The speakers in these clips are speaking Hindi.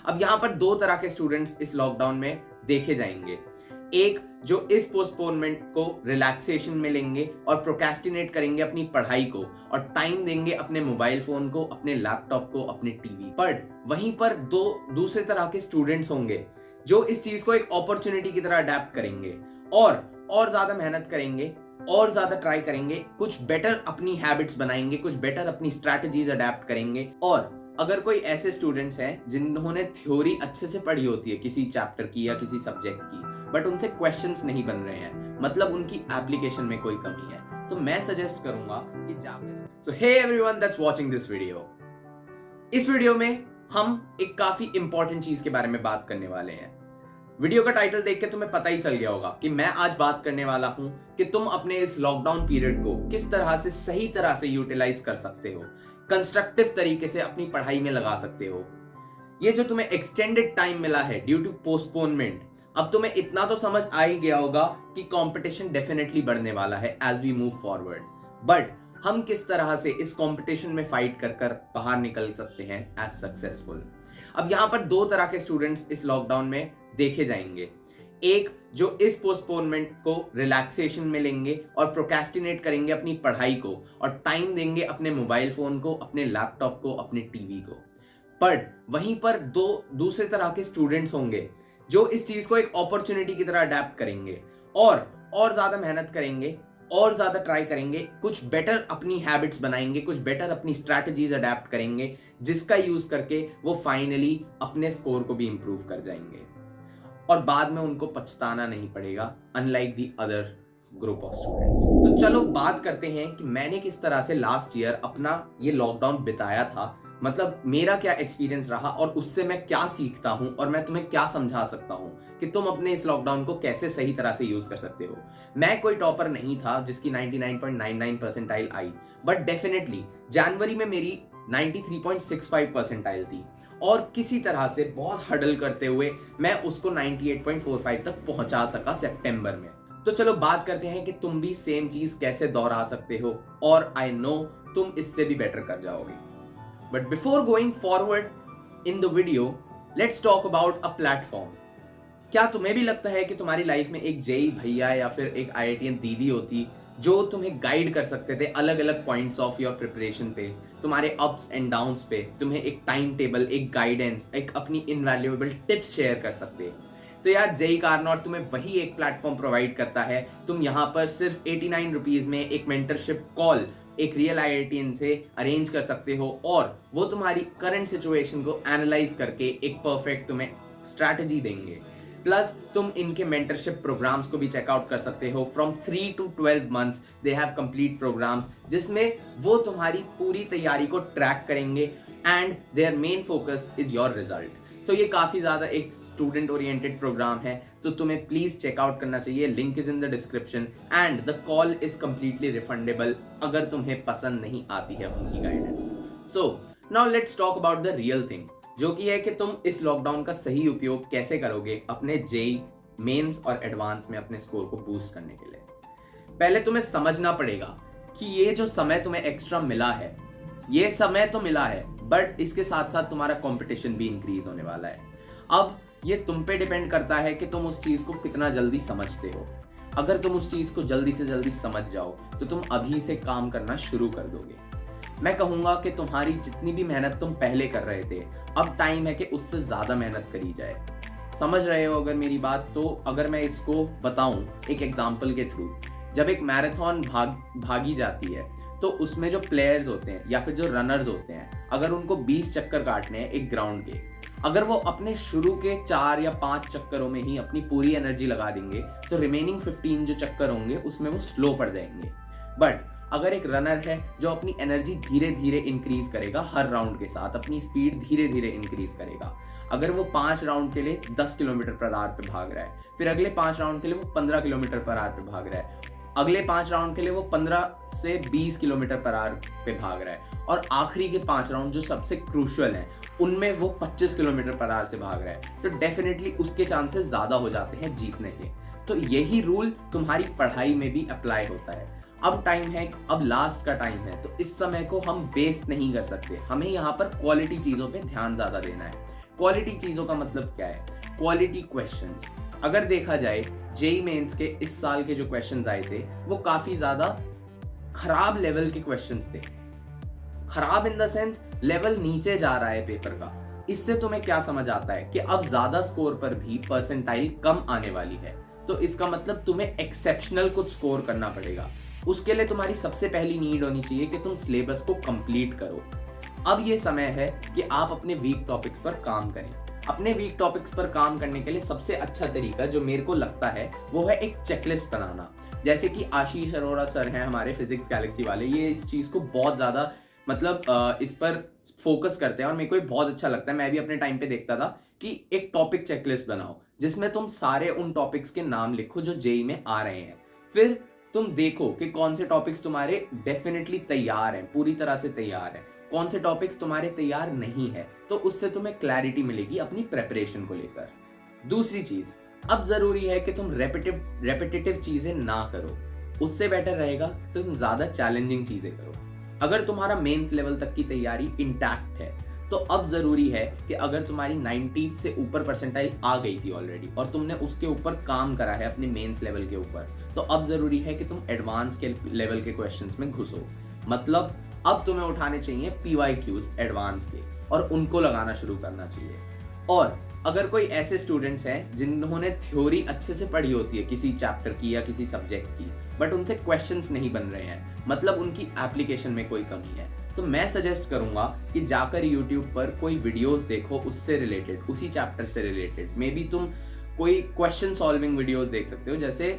अब यहाँ पर दो तरह के स्टूडेंट्स इस लॉकडाउन में देखे जाएंगे। एक जो इस पोस्टपोनमेंट को रिलैक्सेशन में लेंगे और प्रोक्रेस्टिनेट करेंगे अपनी पढ़ाई को और टाइम देंगे अपने मोबाइल फोन को, अपने लैपटॉप को, अपने टीवी पर। वहीं पर दो दूसरे तरह के स्टूडेंट्स होंगे जो इस चीज को एक अपॉर्चुनिटी की तरह अडेप्ट करेंगे और ज्यादा मेहनत करेंगे और ज्यादा ट्राई करेंगे, कुछ बेटर अपनी हैबिट्स बनाएंगे, कुछ बेटर अपनी स्ट्रैटेजीज अडेप्ट करेंगे। और अगर कोई ऐसे स्टूडेंट्स हैं जिन्होंने थ्योरी अच्छे से पढ़ी होती है किसी चैप्टर की या किसी सब्जेक्ट की, बट उनसे क्वेश्चंस नहीं बन रहे हैं, मतलब उनकी एप्लीकेशन में कोई कमी है, तो मैं सजेस्ट करूंगा कि जाकर so hey everyone that's watching this video. इस वीडियो में हम एक काफी इंपॉर्टेंट चीज के बारे में बात करने वाले हैं। वीडियो का टाइटल देख के तुम्हें पता ही चल गया होगा कि मैं आज बात करने वाला हूं कि तुम अपने इस लॉकडाउन पीरियड को किस तरह से सही तरह से यूटिलाइज कर सकते हो, कंस्ट्रक्टिव तरीके से अपनी पढ़ाई में लगा सकते हो। ये जो तुम्हें एक्सटेंडेड टाइम मिला है ड्यू टू पोस्टपोनमेंट, अब तुम्हें इतना तो समझ आ ही गया होगा कि कंपटीशन डेफिनेटली बढ़ने वाला है as we move forward. But हम किस तरह से इस कंपटीशन में फाइट कर बाहर निकल सकते हैं एज सक्सेसफुल। अब यहाँ पर दो तरह के स्टूडेंट्स इस लॉकडाउन में देखे जाएंगे। एक जो इस पोस्टपोनमेंट को रिलैक्सेशन में लेंगे और प्रोक्रेस्टिनेट करेंगे अपनी पढ़ाई को और टाइम देंगे अपने मोबाइल फोन को, अपने लैपटॉप को, अपने टीवी को। पर वहीं पर दो दूसरे तरह के स्टूडेंट्स होंगे जो इस चीज को एक अपॉर्चुनिटी की तरह अडेप्ट करेंगे और ज्यादा मेहनत करेंगे और ज्यादा ट्राई करेंगे, कुछ बेटर अपनी हैबिट्स बनाएंगे, कुछ बेटर अपनी स्ट्रैटेजीज अडेप्ट करेंगे, जिसका यूज करके वो फाइनली अपने स्कोर को भी इंप्रूव कर जाएंगे और बाद में उनको पछताना नहीं पड़ेगा, unlike the other group of students. तो चलो बात करते हैं कि मैंने किस तरह से लास्ट ईयर अपना ये लॉकडाउन बिताया था, मतलब मेरा क्या एक्सपीरियंस रहा और उससे मैं क्या सीखता हूं और मैं तुम्हें क्या समझा सकता हूं कि तुम अपने इस लॉकडाउन को कैसे सही तरह से यूज कर सकते हो। मैं कोई टॉपर नहीं था जिसकी 99.99 परसेंटाइल आई, बट डेफिनेटली जनवरी में मेरी 93.65 परसेंटाइल थी और किसी तरह से बहुत हडल करते हुए मैं उसको 98.45 तक पहुंचा सका सितंबर में। तो चलो बात करते हैं कि तुम भी सेम चीज कैसे दोहरा सकते हो और आई नो तुम इससे भी बेटर कर जाओगे। But before going forward in the video, let's talk about a platform. क्या तुम्हें भी लगता है कि तुम्हारी लाइफ में एक जेई भैया या फिर एक आईआईटीएन दीदी होती जो तुम्हें गाइड कर सकते थे अलग अलग पॉइंट्स ऑफ योर प्रिपरेशन पे, तुम्हारे अप्स एंड डाउन्स पे, तुम्हें एक टाइम टेबल, एक गाइडेंस, एक अपनी इनवैल्यूएबल टिप्स शेयर कर सकते। तो यार जेई कारनॉट तुम्हें वही एक प्लेटफॉर्म प्रोवाइड करता है। तुम यहाँ पर सिर्फ 89 रुपीज में एक मेंटरशिप कॉल एक रियल आईआईटीएन से अरेंज कर सकते हो और वो तुम्हारी करंट सिचुएशन को एनालाइज करके एक परफेक्ट तुम्हें स्ट्रैटेजी देंगे। प्लस तुम इनके मेंटरशिप प्रोग्राम्स को भी चेकआउट कर सकते हो। From 3 to 12 months they have complete programs जिसमें वो तुम्हारी पूरी तैयारी को ट्रैक करेंगे and their main focus is your result. So ये काफी ज्यादा एक स्टूडेंट ओरिएंटेड प्रोग्राम है, तो तुम्हें प्लीज चेकआउट करना चाहिए। Link is in the description and the call is completely refundable अगर तुम्हें पसंद नहीं आती है उनकी guidance. So now let's talk about the real thing, जो कि है कि तुम इस लॉकडाउन का सही उपयोग कैसे करोगे अपने जेई मेंस और एडवांस में अपने स्कोर को बूस्ट करने के लिए। पहले तुम्हें समझना पड़ेगा कि ये जो समय तुम्हें एक्स्ट्रा मिला है, ये समय तो मिला है, बट इसके साथ साथ तुम्हारा कंपटीशन भी इंक्रीज होने वाला है। अब ये तुम पे डिपेंड करता है कि तुम उस चीज को कितना जल्दी समझते हो। अगर तुम उस चीज को जल्दी से जल्दी समझ जाओ तो तुम अभी से काम करना शुरू कर दोगे। मैं कहूंगा कि तुम्हारी जितनी भी मेहनत तुम पहले कर रहे थे, अब टाइम है कि उससे ज्यादा मेहनत करी जाए। समझ रहे हो अगर मेरी बात? तो अगर मैं इसको बताऊं एक एग्जाम्पल के थ्रू, जब एक मैराथन भागी जाती है तो उसमें जो प्लेयर्स होते हैं या फिर जो रनर्स होते हैं, अगर उनको 20 चक्कर काटने हैं एक ग्राउंड के, अगर वो अपने शुरू के 4 या 5 चक्करों में ही अपनी पूरी एनर्जी लगा देंगे तो रिमेनिंग 15 जो चक्कर होंगे उसमें वो स्लो पड़ जाएंगे। बट अगर एक रनर है जो अपनी एनर्जी धीरे धीरे इंक्रीज करेगा, हर राउंड के साथ अपनी स्पीड धीरे धीरे इंक्रीज करेगा। अगर वो 5 राउंड के लिए 10 किलोमीटर पर आवर पे भाग रहा है, फिर अगले 5 राउंड के लिए वो 15 किलोमीटर पर आवर पे भाग रहा है, अगले 5 राउंड के लिए वो 15 से 20 किलोमीटर पर आवर पे भाग रहा है और आखिरी के 5 राउंड जो सबसे क्रूशियल हैं उनमें वो 25 किलोमीटर पर आवर से भाग रहा है, तो डेफिनेटली उसके चांसेस ज्यादा हो जाते हैं जीतने के। तो यही रूल तुम्हारी पढ़ाई में भी अप्लाई होता है। अब टाइम है, अब लास्ट का टाइम है, तो इस समय को हम वेस्ट नहीं कर सकते। हमें यहाँ पर क्वालिटी चीजों पे ध्यान ज्यादा देना है। क्वालिटी चीज़ों का मतलब क्या है? Quality questions. अगर देखा जाए जेईई मेंस के इस साल के जो क्वेश्चंस आए थे वो काफ़ी ज़्यादा खराब लेवल के क्वेश्चंस थे। खराब इन द सेंस लेवल नीचे जा रहा है पेपर का। इससे तुम्हें क्या समझ आता है कि अब ज्यादा स्कोर पर भी परसेंटाइल कम आने वाली है, तो इसका मतलब तुम्हें एक्सेप्शनल कुछ स्कोर करना पड़ेगा। उसके लिए तुम्हारी सबसे पहली नीड होनी चाहिए कि तुम सिलेबस को कंप्लीट करो। अब ये समय है कि आप अपने वीक टॉपिक्स पर काम करें। अपने वीक टॉपिक्स पर काम करने के लिए सबसे अच्छा तरीका जो मेरे को लगता है वो है एक चेकलिस्ट बनाना। जैसे कि आशीष अरोड़ा सर हैं हमारे फिजिक्स गैलेक्सी वाले, ये इस चीज़ को बहुत ज़्यादा मतलब इस पर फोकस करते हैं और मेरे को ये बहुत अच्छा लगता है। मैं भी अपने टाइम पे देखता था कि एक टॉपिक चेकलिस्ट बनाओ जिसमें तुम सारे उन टॉपिक्स के नाम लिखो जो जेईई में आ रहे हैं। फिर तुम देखो कि कौन से टॉपिक्स तुम्हारे डेफिनेटली तैयार हैं, पूरी तरह से तैयार हैं, कौन से टॉपिक्स तुम्हारे तैयार नहीं है, तो उससे तुम्हें क्लैरिटी मिलेगी अपनी प्रेपरेशन को लेकर। दूसरी चीज, अब जरूरी है कि तुम रेपिटेटिव चीजें ना करो। उससे बेटर रहेगा कि तुम ज्यादा चैलेंजिंग चीजें करो। अगर तुम्हारा मेंस लेवल तक की तैयारी इंटैक्ट है तो अब जरूरी है कि अगर तुम्हारी 90 से ऊपर परसेंटाइल आ गई थी ऑलरेडी और तुमने उसके ऊपर काम करा है अपने मेंस लेवल के ऊपर, तो अब जरूरी है कि तुम एडवांस के लेवल के क्वेश्चंस में घुसो। मतलब अब तुम्हें उठाने चाहिए पीवाईक्यूज एडवांस के और उनको लगाना शुरू करना चाहिए। और अगर कोई ऐसे स्टूडेंट्स हैं जिन्होंने थ्योरी अच्छे से पढ़ी होती है किसी चैप्टर की या किसी सब्जेक्ट की, बट उनसे क्वेश्चंस नहीं बन रहे हैं, मतलब उनकी एप्लीकेशन में कोई कमी है, तो मैं सजेस्ट करूंगा कि जाकर यूट्यूब पर कोई वीडियोस देखो उससे रिलेटेड, उसी चैप्टर से रिलेटेड। मे बी तुम कोई क्वेश्चन सॉल्विंग वीडियोस देख सकते हो। जैसे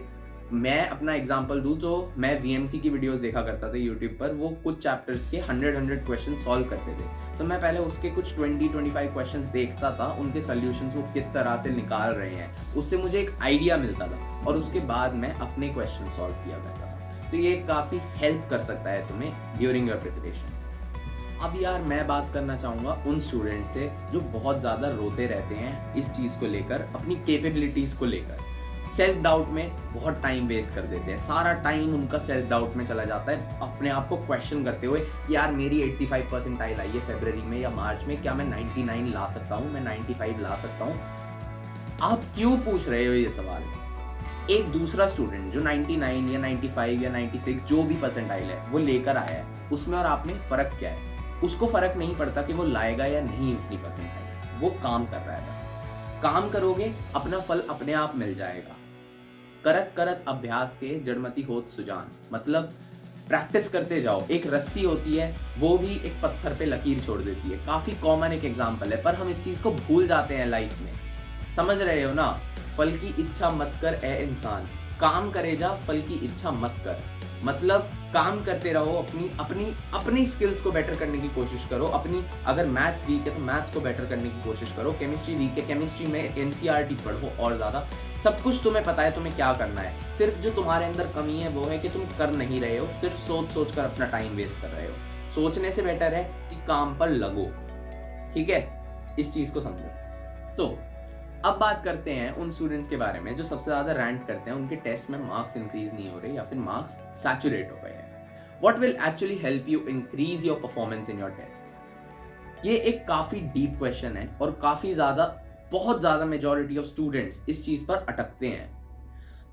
मैं अपना एग्जांपल दूं तो मैं वीएमसी की वीडियोस देखा करता था यूट्यूब पर। वो कुछ चैप्टर्स के 100 क्वेश्चन सॉल्व करते थे, तो मैं पहले उसके कुछ 20-25 क्वेश्चन देखता था, उनके सॉल्यूशंस वो किस तरह से निकाल रहे हैं, उससे मुझे एक आइडिया मिलता था और उसके बाद मैं अपने क्वेश्चन सॉल्व किया करता था। तो ये काफ़ी हेल्प कर सकता है तुम्हें ड्यूरिंग योर प्रिपरेशन। अब यार मैं बात करना चाहूँगा उन स्टूडेंट से जो बहुत ज़्यादा रोते रहते हैं इस चीज़ को लेकर, अपनी कैपेबिलिटीज़ को लेकर। सेल्फ डाउट में बहुत टाइम वेस्ट कर देते हैं, सारा टाइम उनका सेल्फ डाउट में चला जाता है, अपने आप को क्वेश्चन करते हुए यार मेरी 85 परसेंटाइल आई है फरवरी में या मार्च में, क्या मैं 99 ला सकता हूँ, मैं 95 ला सकता हूँ। आप क्यों पूछ रहे हो ये सवाल? एक दूसरा स्टूडेंट जो 99 या 95 या 96 जो भी परसेंटाइल है वो लेकर आया है, उसमें और आप में फर्क क्या है? उसको फर्क नहीं पड़ता कि वो लाएगा या नहीं उतनी परसेंटाइल, वो काम कर रहा है। बस काम करोगे अपना फल अपने आप मिल जाएगा। करत करत अभ्यास के जड़मति होत सुजान, मतलब प्रैक्टिस करते जाओ। एक रस्सी होती है वो भी एक पत्थर पे लकीर छोड़ देती है, काफी कॉमन एक एग्जांपल है, पर हम इस चीज को भूल जाते हैं लाइफ में। समझ रहे हो ना? फल की इच्छा मत कर ए इंसान, काम करे जा फल की इच्छा मत कर। मतलब काम करते रहो, अपनी स्किल्स को बेटर करने की कोशिश करो। अपनी अगर मैथ्स वीक है तो मैथ्स को बेटर करने की कोशिश करो, केमिस्ट्री वीक है केमिस्ट्री में एनसीईआरटी पढ़ो और ज़्यादा। सब कुछ तुम्हें पता है तुम्हें क्या करना है, सिर्फ जो तुम्हारे अंदर कमी है वो है कि तुम कर नहीं रहे हो, सिर्फ सोच कर अपना टाइम वेस्ट कर रहे हो। सोचने से बेटर है कि काम पर लगो। ठीक है, इस चीज़ को समझो। तो अब बात करते हैं उन स्टूडेंट्स के बारे में जो सबसे ज्यादा रैंक करते हैं, उनके टेस्ट में मार्क्स इंक्रीज नहीं हो रहे या फिर मार्क्स सैचुरेट हो गए हैं। What will actually help you increase your performance in your test? ये एक काफी डीप क्वेश्चन है और बहुत ज्यादा मेजॉरिटी ऑफ स्टूडेंट्स इस चीज पर अटकते हैं।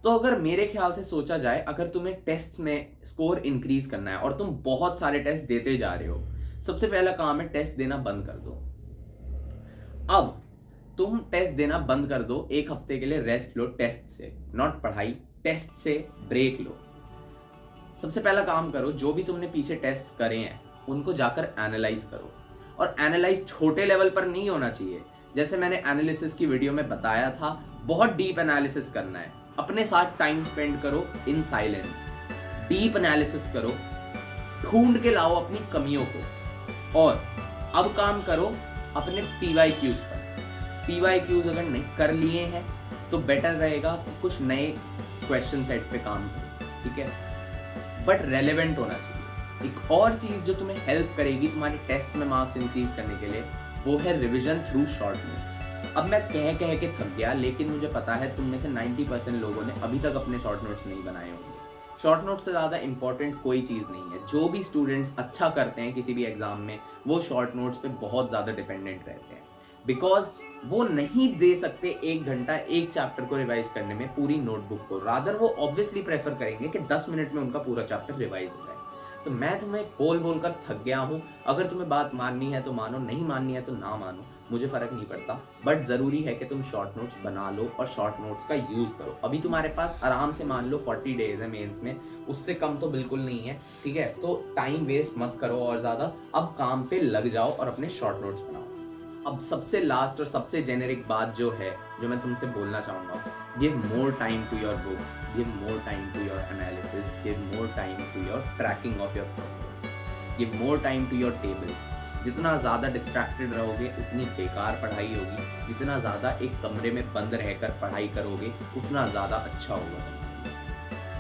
तो अगर मेरे ख्याल से सोचा जाए, अगर तुम्हें टेस्ट में स्कोर इंक्रीज करना है और तुम बहुत सारे टेस्ट देते जा रहे हो, सबसे पहला काम है टेस्ट देना बंद कर दो। अब तुम टेस्ट देना बंद कर दो, एक हफ्ते के लिए रेस्ट लो टेस्ट से, नॉट पढ़ाई, टेस्ट से ब्रेक लो। सबसे पहला काम करो, जो भी तुमने पीछे टेस्ट करे हैं उनको जाकर एनालाइज करो। और एनालाइज छोटे लेवल पर नहीं होना चाहिए, जैसे मैंने एनालिसिस की वीडियो में बताया था, बहुत डीप एनालिसिस करना है। अपने साथ टाइम स्पेंड करो इन साइलेंस, डीप एनालिसिस करो, ढूंढ के लाओ अपनी कमियों को। और अब काम करो अपने पीवाईक्यूज पर। पीवाईक्यूज अगर नहीं कर लिए हैं तो बेटर रहेगा कि कुछ नए क्वेश्चन सेट पे काम करो, ठीक है, बट रेलेवेंट होना चाहिए। एक और चीज जो तुम्हें हेल्प करेगी तुम्हारे टेस्ट में मार्क्स इंक्रीज करने के लिए, वो है रिविजन थ्रू शॉर्ट नोट्स। अब मैं कह के थक गया, लेकिन मुझे पता है तुम में से 90% लोगों ने अभी तक अपने शॉर्ट नोट्स नहीं बनाए होंगे। शॉर्ट नोट से ज़्यादा इंपॉर्टेंट कोई चीज़ नहीं है। जो भी स्टूडेंट्स अच्छा करते हैं किसी भी एग्जाम में, वो शॉर्ट नोट्स पे बहुत ज़्यादा डिपेंडेंट रहते हैं। बिकॉज वो नहीं दे सकते 1 घंटा एक चैप्टर को रिवाइज करने में पूरी नोटबुक को, रादर वो ऑब्वियसली प्रेफर करेंगे कि 10 मिनट में उनका पूरा चैप्टर रिवाइज हो जाए। तो मैं तुम्हें बोल बोल कर थक गया हूँ। अगर तुम्हें बात माननी है तो मानो, नहीं माननी है तो ना मानो, मुझे फर्क नहीं पड़ता। बट जरूरी है कि तुम शॉर्ट नोट्स बना लो और शॉर्ट नोट्स का यूज करो। अभी तुम्हारे पास आराम से मान लो 40 डेज है मेंस में, उससे कम तो बिल्कुल नहीं है, ठीक है। तो टाइम वेस्ट मत करो और ज्यादा, अब काम पे लग जाओ और अपने शॉर्ट नोट्स बनाओ। अब सबसे लास्ट और सबसे जेनेरिक बात जो है, जो मैं तुमसे बोलना चाहूँगा, give more time to your books, give more time to your analysis, give more time to your tracking of your progress, give more time to your table. जितना ज़्यादा डिस्ट्रैक्टेड रहोगे उतनी बेकार पढ़ाई होगी, जितना ज़्यादा एक कमरे में बंद रहकर पढ़ाई करोगे उतना ज़्यादा अच्छा होगा।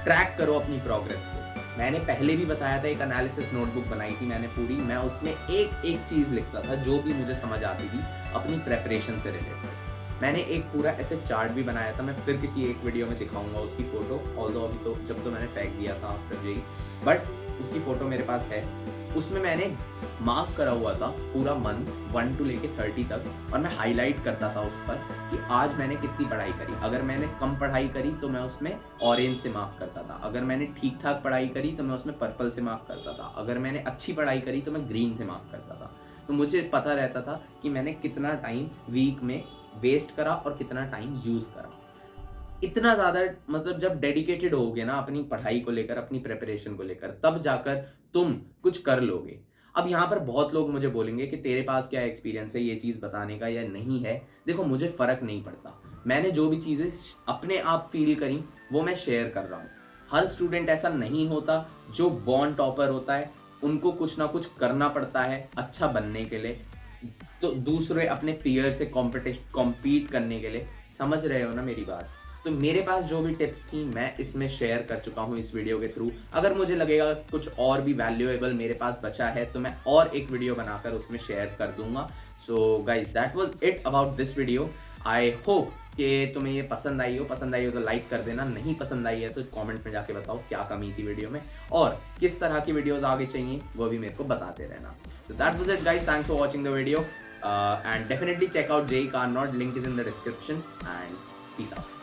ट्रैक करो अपनी प्रोग्रेस को। मैंने पहले भी बताया था, एक एनालिसिस नोटबुक बनाई थी मैंने पूरी, मैं उसमें एक एक चीज़ लिखता था जो भी मुझे समझ आती थी अपनी प्रेपरेशन से रिलेटेड। मैंने एक पूरा ऐसे चार्ट भी बनाया था, मैं फिर किसी एक वीडियो में दिखाऊंगा उसकी फ़ोटो, ऑल्दो अभी तो जब तो मैंने फेंक दिया था आफ्टर जेई, बट उसकी फ़ोटो मेरे पास है। उसमें मैंने मार्क करा हुआ था पूरा मंथ 1 to लेके 30 तक, और मैं हाईलाइट करता था उस पर कि आज मैंने कितनी पढ़ाई करी। अगर मैंने कम पढ़ाई करी तो मैं उसमें ऑरेंज से मार्क करता था, अगर मैंने ठीक ठाक पढ़ाई करी तो मैं उसमें पर्पल से मार्क करता था, अगर मैंने अच्छी पढ़ाई करी तो मैं ग्रीन से मार्क करता था। तो मुझे पता रहता था कि मैंने कितना टाइम वीक में वेस्ट करा और कितना टाइम यूज़ करा। इतना ज़्यादा मतलब जब डेडिकेटेड होगे ना अपनी पढ़ाई को लेकर, अपनी प्रिपरेशन को लेकर, तब जाकर तुम कुछ कर लोगे। अब यहाँ पर बहुत लोग मुझे बोलेंगे कि तेरे पास क्या एक्सपीरियंस है ये चीज़ बताने का या नहीं है। देखो, मुझे फ़र्क नहीं पड़ता, मैंने जो भी चीज़ें अपने आप फील करी वो मैं शेयर कर रहा हूँ। हर स्टूडेंट ऐसा नहीं होता जो बॉर्न टॉपर होता है, उनको कुछ ना कुछ करना पड़ता है अच्छा बनने के लिए, तो दूसरे अपने पीयर से कॉम्पीट करने के लिए। समझ रहे हो ना मेरी बात? तो मेरे पास जो भी टिप्स थी मैं इसमें शेयर कर चुका हूँ इस वीडियो के थ्रू। अगर मुझे लगेगा कुछ और भी वैल्यूएबल मेरे पास बचा है तो मैं और एक वीडियो बनाकर उसमें शेयर कर दूंगा। So guys, that was it about this video. I hope कि तुम्हें ये पसंद आई हो तो लाइक कर देना, नहीं पसंद आई है तो कमेंट में जाके बताओ क्या कमी थी वीडियो में, और किस तरह की वीडियोस आगे चाहिए वो भी मेरे को बताते रहना। So that was it guys, thanks for watching the video and definitely check out JEE Carnot, link is in the description, and peace out.